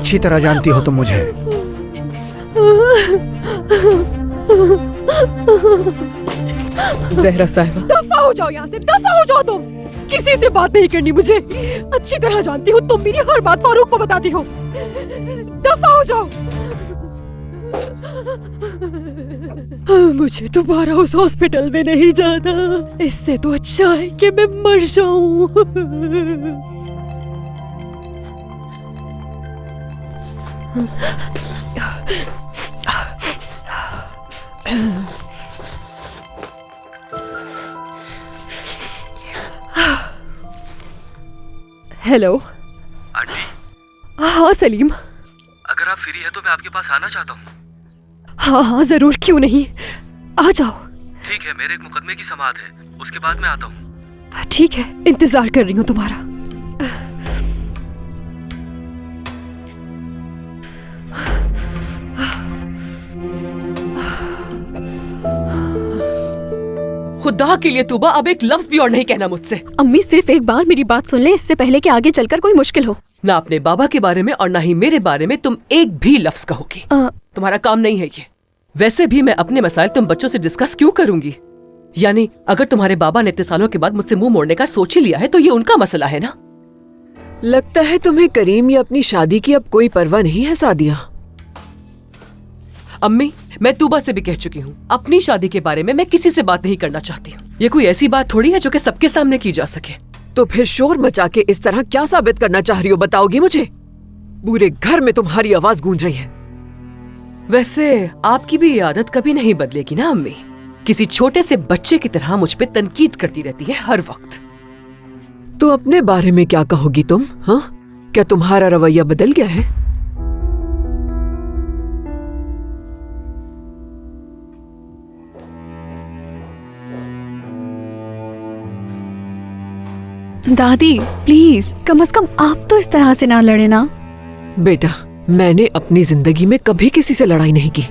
अच्छी तरह जानती हो तुम मुझे। ज़हरा साहिबा, दफा हो जाओ यहाँ से, दफा हो जाओ तुम। किसी से बात नहीं करनी मुझे। अच्छी तरह जानती हो तुम मेरी हर बात फारूक को बताती हो। दफा हो जाओ। मुझे दोबारा उस हॉस्पिटल में नहीं जाना। इससे तो अच्छा है कि मैं मर जाऊं। Hello aunty. हाँ सलीम। अगर आप फ्री है तो मैं आपके पास आना चाहता हूँ। हाँ हाँ जरूर, क्यों नहीं, आ जाओ। ठीक है, मेरे एक मुकदमे की समाअत है, उसके बाद मैं आता हूँ। ठीक है, इंतजार कर रही हूँ तुम्हारा। खुदा के लिए तूबा, अब एक लफ्ज भी और नहीं कहना मुझसे। अम्मी सिर्फ एक बार मेरी बात सुन ले, इससे पहले कि आगे चलकर कोई मुश्किल हो। ना अपने बाबा के बारे में और ना ही मेरे बारे में तुम एक भी लफ्ज कहोगी। तुम्हारा काम नहीं है ये। वैसे भी मैं अपने मसाइल तुम बच्चों से डिस्कस क्यों करूंगी? यानी अगर तुम्हारे बाबा ने इतने सालों के बाद मुझसे मुंह मोड़ने का सोच ही लिया है तो ये उनका मसला है ना। लगता है तुम्हें करीम या अपनी शादी की अब कोई परवाह नहीं है सादिया। अम्मी, मैं तूबा से भी कह चुकी हूँ, अपनी शादी के बारे में मैं किसी से बात नहीं करना चाहती हूँ। ये कोई ऐसी बात थोड़ी है जो कि सबके सामने की जा सके। तो फिर शोर मचा के इस तरह क्या साबित करना चाह रही हो, बताओगी मुझे? पूरे घर में तुम्हारी आवाज गूंज रही है। वैसे आपकी भी ये आदत कभी नहीं बदलेगी ना अम्मी? किसी छोटे से बच्चे की तरह मुझ पे तनकीद करती रहती है हर वक्त। तो अपने बारे में क्या कहोगी तुम? हाँ, क्या तुम्हारा रवैया बदल गया है? दादी प्लीज, कम से कम आप तो इस तरह से ना लड़े ना। बेटा, मैंने अपनी जिंदगी में कभी किसी से लड़ाई नहीं की।